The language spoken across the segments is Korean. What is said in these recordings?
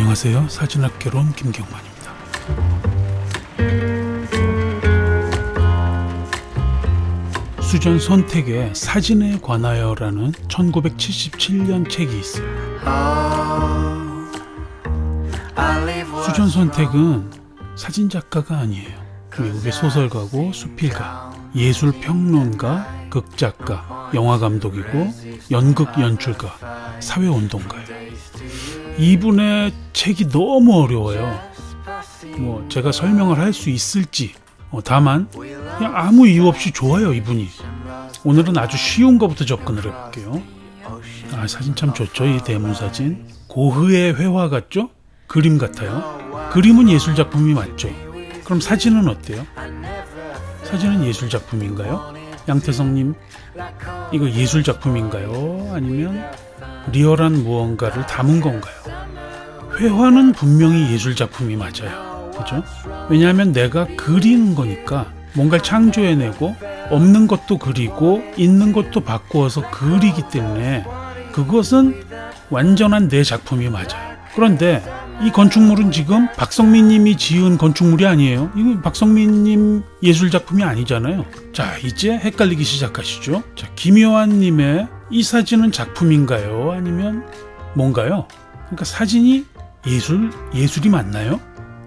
안녕하세요. 사진학개론 김경만입니다. 수전 선택의 사진에 관하여라는 1977년 책이 있어요. 수전 선택은 사진작가가 아니에요. 미국의 소설가고 수필가, 예술평론가, 극작가, 영화감독이고 연극 연출가, 사회운동가예요. 이분의 책이 너무 어려워요. 제가 설명을 할 수 있을지, 다만 그냥 아무 이유 없이 좋아요, 이분이. 오늘은 아주 쉬운 것부터 접근을 해볼게요. 사진 참 좋죠. 이 대문사진 고흐의 회화 같죠? 그림 같아요. 그림은 예술작품이 맞죠? 그럼 사진은 어때요? 사진은 예술작품인가요? 양태성님, 이거 예술작품인가요? 아니면 리얼한 무언가를 담은 건가요? 회화는 분명히 예술작품이 맞아요. 그죠? 왜냐하면 내가 그리는 거니까 뭔가를 창조해내고 없는 것도 그리고 있는 것도 바꾸어서 그리기 때문에 그것은 완전한 내 작품이 맞아요. 그런데 이 건축물은 지금 박성민 님이 지은 건축물이 아니에요. 이거 박성민 님 예술작품이 아니잖아요. 자, 이제 헷갈리기 시작하시죠. 자, 김요한 님의 이 사진은 작품인가요? 아니면 뭔가요? 그러니까 사진이 예술이 맞나요?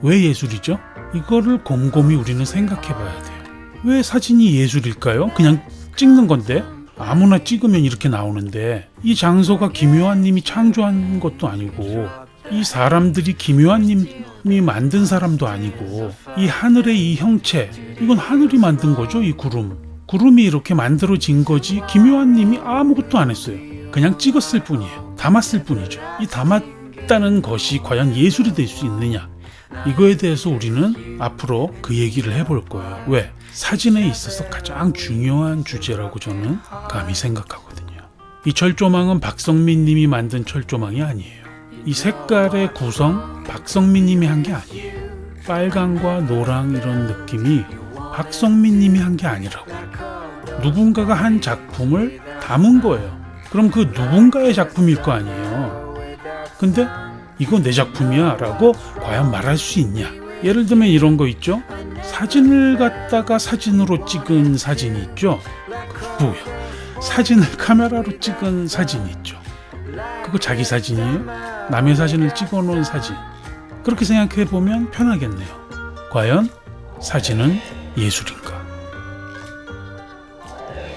왜 예술이죠? 이거를 곰곰이 우리는 생각해 봐야 돼요. 왜 사진이 예술일까요? 그냥 찍는 건데 아무나 찍으면 이렇게 나오는데 이 장소가 김요한 님이 창조한 것도 아니고 이 사람들이 김요한 님이 만든 사람도 아니고 이 하늘의 이 형체, 이건 하늘이 만든 거죠. 이 구름이 이렇게 만들어진 거지 김요한 님이 아무것도 안 했어요. 그냥 찍었을 뿐이에요. 담았을 뿐이죠. 이 담았다는 것이 과연 예술이 될 수 있느냐, 이거에 대해서 우리는 앞으로 그 얘기를 해볼 거예요. 왜? 사진에 있어서 가장 중요한 주제라고 저는 감히 생각하거든요. 이 철조망은 박성민 님이 만든 철조망이 아니에요. 이 색깔의 구성 박성민 님이 한 게 아니에요. 빨강과 노랑 이런 느낌이 박성민 님이 한 게 아니라고. 누군가가 한 작품을 담은 거예요. 그럼 그 누군가의 작품일 거 아니에요. 근데 이거 내 작품이야 라고 과연 말할 수 있냐. 예를 들면 이런 거 있죠. 사진을 갖다가 사진으로 찍은 사진이 있죠. 사진을 카메라로 찍은 사진이 있죠. 그거 자기 사진이에요? 남의 사진을 찍어놓은 사진. 그렇게 생각해보면 편하겠네요. 과연 사진은 예술인가?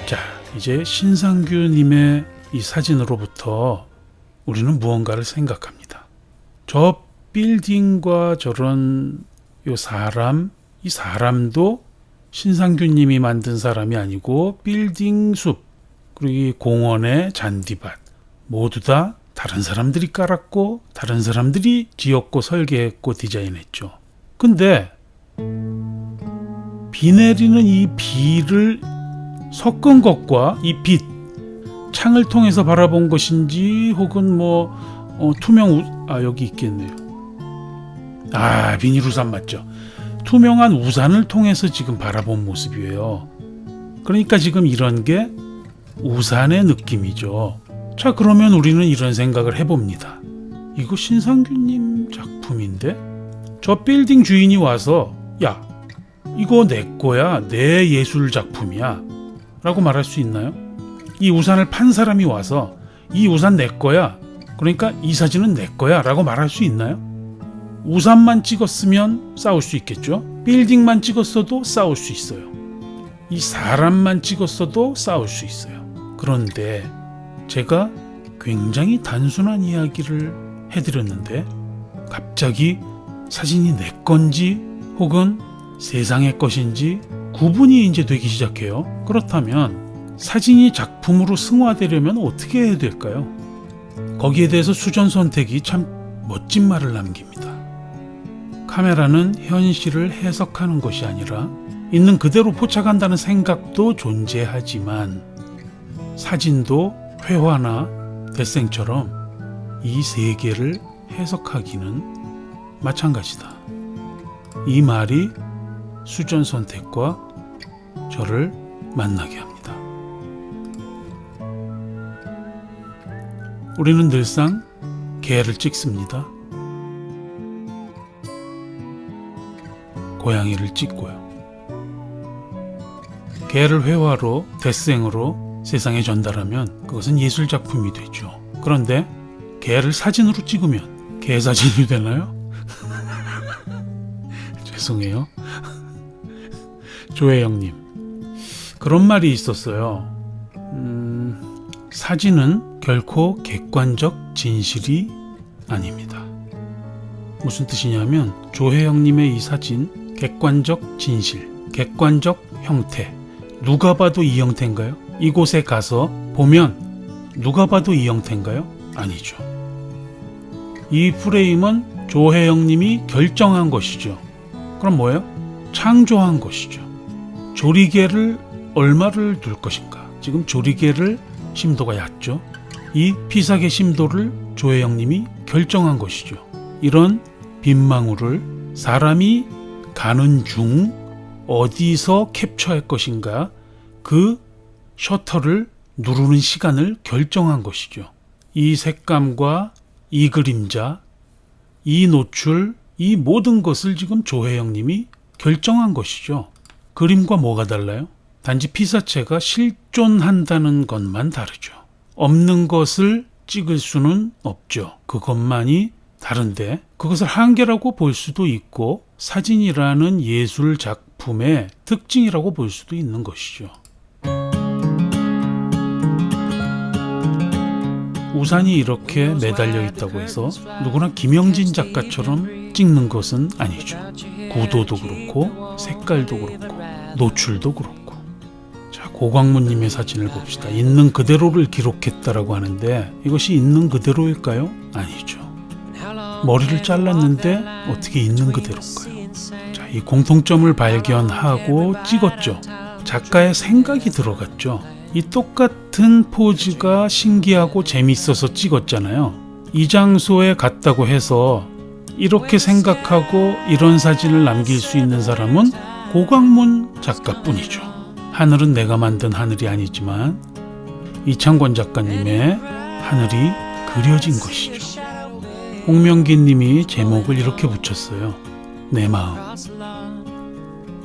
자, 이제 신상규님의 이 사진으로부터 우리는 무언가를 생각합니다. 저 빌딩과 저런 이 사람도 신상규님이 만든 사람이 아니고 빌딩 숲, 그리고 이 공원의 잔디밭, 모두 다 다른 사람들이 깔았고 다른 사람들이 지었고 설계했고 디자인했죠. 근데 비 내리는 이 비를 섞은 것과 이 빛, 창을 통해서 바라본 것인지 혹은 투명 여기 있겠네요. 비닐우산 맞죠? 투명한 우산을 통해서 지금 바라본 모습이에요. 그러니까 지금 이런 게 우산의 느낌이죠. 자, 그러면 우리는 이런 생각을 해봅니다. 이거 신상규님 작품인데? 저 빌딩 주인이 와서 야, 이거 내 거야, 내 예술 작품이야 라고 말할 수 있나요? 이 우산을 판 사람이 와서 이 우산 내 거야, 그러니까 이 사진은 내 거야 라고 말할 수 있나요? 우산만 찍었으면 싸울 수 있겠죠. 빌딩만 찍었어도 싸울 수 있어요. 이 사람만 찍었어도 싸울 수 있어요. 그런데 제가 굉장히 단순한 이야기를 해드렸는데 갑자기 사진이 내 건지 혹은 세상의 것인지 구분이 이제 되기 시작해요. 그렇다면 사진이 작품으로 승화되려면 어떻게 해야 될까요? 거기에 대해서 수전 선택이 참 멋진 말을 남깁니다. 카메라는 현실을 해석하는 것이 아니라 있는 그대로 포착한다는 생각도 존재하지만 사진도 회화나 데생처럼 이 세계를 해석하기는 마찬가지다. 이 말이 수전 선택과 저를 만나게 합니다. 우리는 늘상 개를 찍습니다. 고양이를 찍고요. 개를 회화로 데스행으로 세상에 전달하면 그것은 예술작품이 되죠. 그런데 개를 사진으로 찍으면 개 사진이 되나요? 죄송해요. 조혜영님, 그런 말이 있었어요. 사진은 결코 객관적 진실이 아닙니다. 무슨 뜻이냐면 조혜영님의 이 사진, 객관적 진실, 객관적 형태, 누가 봐도 이 형태인가요? 이곳에 가서 보면 누가 봐도 이 형태인가요? 아니죠. 이 프레임은 조혜영님이 결정한 것이죠. 그럼 뭐예요? 창조한 것이죠. 조리개를 얼마를 둘 것인가? 지금 조리개를 심도가 얕죠. 이 피사계 심도를 조혜영님이 결정한 것이죠. 이런 빗망울을 사람이 가는 중 어디서 캡처할 것인가, 그 셔터를 누르는 시간을 결정한 것이죠. 이 색감과 이 그림자, 이 노출, 이 모든 것을 지금 조혜영님이 결정한 것이죠. 그림과 뭐가 달라요? 단지 피사체가 실존한다는 것만 다르죠. 없는 것을 찍을 수는 없죠. 그것만이 다른데 그것을 한계라고 볼 수도 있고 사진이라는 예술 작품의 특징이라고 볼 수도 있는 것이죠. 우산이 이렇게 매달려 있다고 해서 누구나 김영진 작가처럼 찍는 것은 아니죠. 구도도 그렇고 색깔도 그렇고 노출도 그렇고. 자, 고광무님의 사진을 봅시다. 있는 그대로를 기록했다라고 하는데 이것이 있는 그대로일까요? 아니죠. 머리를 잘랐는데 어떻게 있는 그대로인가요? 자, 이 공통점을 발견하고 찍었죠. 작가의 생각이 들어갔죠. 이 똑같은 포즈가 신기하고 재밌어서 찍었잖아요. 이 장소에 갔다고 해서 이렇게 생각하고 이런 사진을 남길 수 있는 사람은 고광문 작가뿐이죠. 하늘은 내가 만든 하늘이 아니지만 이창권 작가님의 하늘이 그려진 것이죠. 홍명기 님이 제목을 이렇게 붙였어요. 내 마음.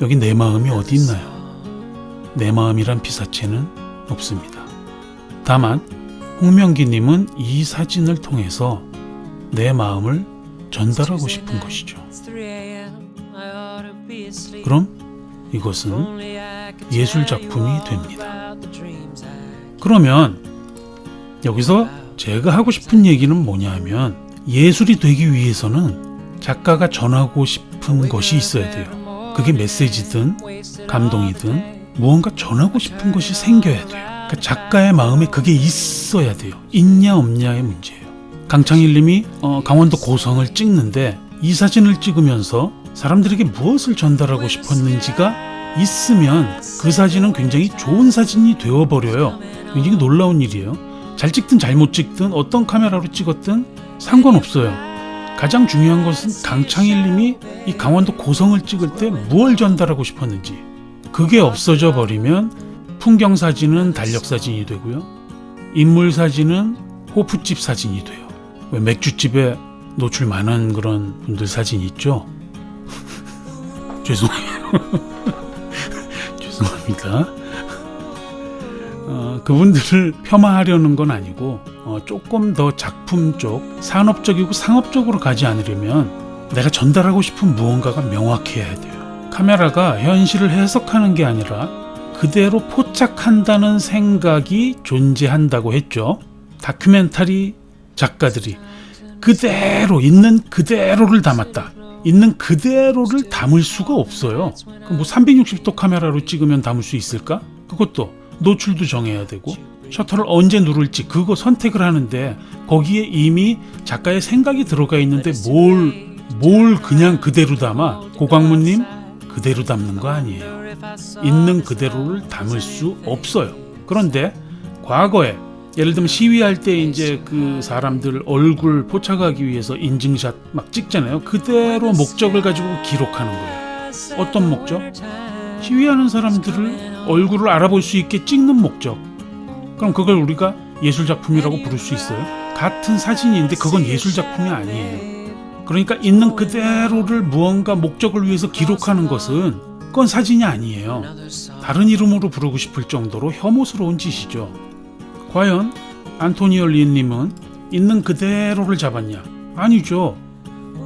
여기 내 마음이 어디 있나요? 내 마음이란 피사체는 없습니다. 다만 홍명기 님은 이 사진을 통해서 내 마음을 전달하고 싶은 것이죠. 그럼 이것은 예술 작품이 됩니다. 그러면 여기서 제가 하고 싶은 얘기는 뭐냐면 예술이 되기 위해서는 작가가 전하고 싶은 것이 있어야 돼요. 그게 메시지든 감동이든 무언가 전하고 싶은 것이 생겨야 돼요. 그러니까 작가의 마음에 그게 있어야 돼요. 있냐 없냐의 문제예요. 강창일 님이 강원도 고성을 찍는데 이 사진을 찍으면서 사람들에게 무엇을 전달하고 싶었는지가 있으면 그 사진은 굉장히 좋은 사진이 되어버려요. 굉장히 놀라운 일이에요. 잘 찍든 잘못 찍든 어떤 카메라로 찍었든 상관없어요. 가장 중요한 것은 강창일 님이 이 강원도 고성을 찍을 때 무엇을 전달하고 싶었는지. 그게 없어져 버리면 풍경 사진은 달력 사진이 되고요. 인물 사진은 호프집 사진이 돼요. 왜 맥주집에 노출 많은 그런 분들 사진 있죠? 죄송해요. 죄송합니다. 그분들을 폄하하려는 건 아니고 조금 더 작품 쪽, 산업적이고 상업적으로 가지 않으려면 내가 전달하고 싶은 무언가가 명확해야 돼요. 카메라가 현실을 해석하는 게 아니라 그대로 포착한다는 생각이 존재한다고 했죠. 다큐멘터리 작가들이 그대로 있는 그대로를 담았다. 있는 그대로를 담을 수가 없어요. 뭐 360도 카메라로 찍으면 담을 수 있을까? 그것도 노출도 정해야 되고 셔터를 언제 누를지 그거 선택을 하는데 거기에 이미 작가의 생각이 들어가 있는데 뭘 그냥 그대로 담아? 고광무님 그대로 담는 거 아니에요. 있는 그대로를 담을 수 없어요. 그런데 과거에 예를 들면 시위할 때 이제 그 사람들 얼굴 포착하기 위해서 인증샷 막 찍잖아요. 그대로 목적을 가지고 기록하는 거예요. 어떤 목적? 시위하는 사람들을 얼굴을 알아볼 수 있게 찍는 목적. 그럼 그걸 우리가 예술작품이라고 부를 수 있어요? 같은 사진인데 그건 예술작품이 아니에요. 그러니까 있는 그대로를 무언가 목적을 위해서 기록하는 것은 그건 사진이 아니에요. 다른 이름으로 부르고 싶을 정도로 혐오스러운 짓이죠. 과연 안토니오 린님은 있는 그대로를 잡았냐? 아니죠.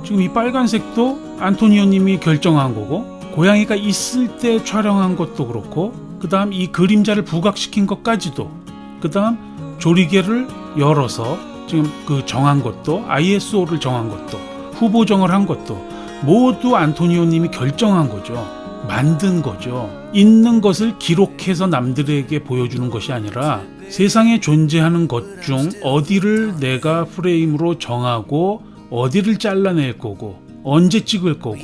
지금 이 빨간색도 안토니오님이 결정한 거고, 고양이가 있을 때 촬영한 것도 그렇고, 그 다음 이 그림자를 부각시킨 것까지도, 그 다음 조리개를 열어서 지금 그 정한 것도, ISO를 정한 것도, 후보정을 한 것도 모두 안토니오님이 결정한 거죠. 만든 거죠. 있는 것을 기록해서 남들에게 보여주는 것이 아니라 세상에 존재하는 것 중 어디를 내가 프레임으로 정하고 어디를 잘라낼 거고 언제 찍을 거고.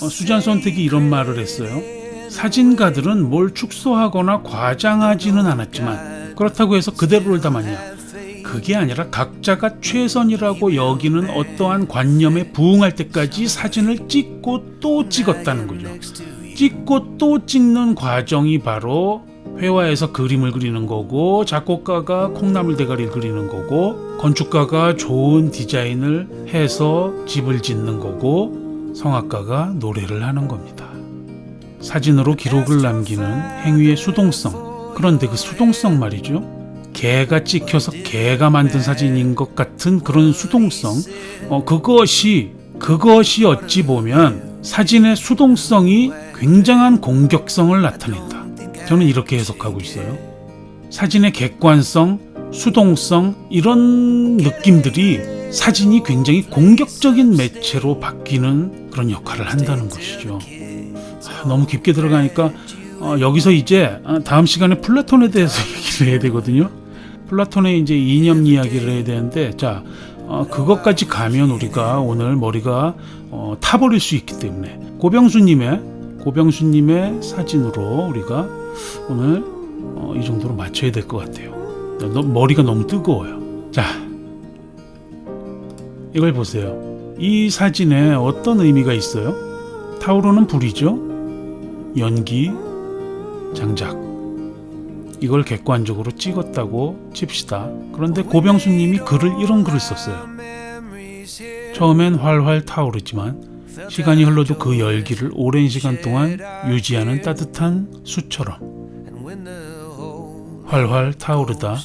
수잔 선택이 이런 말을 했어요. 사진가들은 뭘 축소하거나 과장하지는 않았지만 그렇다고 해서 그대로를 담았냐? 그게 아니라 각자가 최선이라고 여기는 어떠한 관념에 부응할 때까지 사진을 찍고 또 찍었다는 거죠. 찍고 또 찍는 과정이 바로 회화에서 그림을 그리는 거고, 작곡가가 콩나물 대가리를 그리는 거고, 건축가가 좋은 디자인을 해서 집을 짓는 거고, 성악가가 노래를 하는 겁니다. 사진으로 기록을 남기는 행위의 수동성. 그런데 그 수동성 말이죠. 개가 찍혀서 개가 만든 사진인 것 같은 그런 수동성. 그것이 어찌 보면 사진의 수동성이 굉장한 공격성을 나타낸다. 저는 이렇게 해석하고 있어요. 사진의 객관성, 수동성 이런 느낌들이 사진이 굉장히 공격적인 매체로 바뀌는 그런 역할을 한다는 것이죠. 너무 깊게 들어가니까 여기서 이제 다음 시간에 플라톤에 대해서 얘기를 해야 되거든요. 플라톤의 이제 이념 이야기를 해야 되는데, 자, 그것까지 가면 우리가 오늘 머리가 타버릴 수 있기 때문에 고병수님의 사진으로 우리가 오늘 이 정도로 맞춰야 될 것 같아요. 머리가 너무 뜨거워요. 자, 이걸 보세요. 이 사진에 어떤 의미가 있어요? 타오르는 불이죠. 연기, 장작. 이걸 객관적으로 찍었다고 칩시다. 그런데 고병수님이 이런 글을 썼어요. 처음엔 활활 타오르지만 시간이 흘러도 그 열기를 오랜 시간 동안 유지하는 따뜻한 숯처럼 활활 타오르다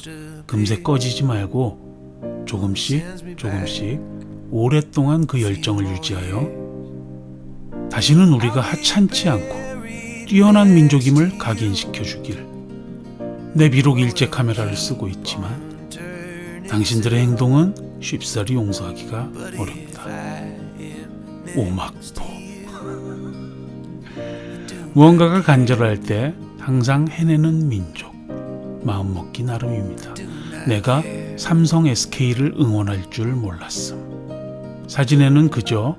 금세 꺼지지 말고 조금씩 오랫동안 그 열정을 유지하여 다시는 우리가 하찮지 않고 뛰어난 민족임을 각인시켜 주길. 내 비록 일제 카메라를 쓰고 있지만 당신들의 행동은 쉽사리 용서하기가 어렵다. 오막포. 무언가가 간절할 때 항상 해내는 민족. 마음먹기 나름입니다. 내가 삼성 SK를 응원할 줄 몰랐음. 사진에는 그저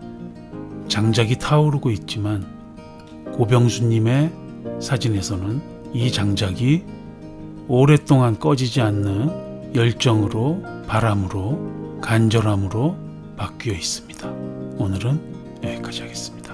장작이 타오르고 있지만 고병수님의 사진에서는 이 장작이 오랫동안 꺼지지 않는 열정으로, 바람으로, 간절함으로 바뀌어 있습니다. 오늘은 여기까지 하겠습니다.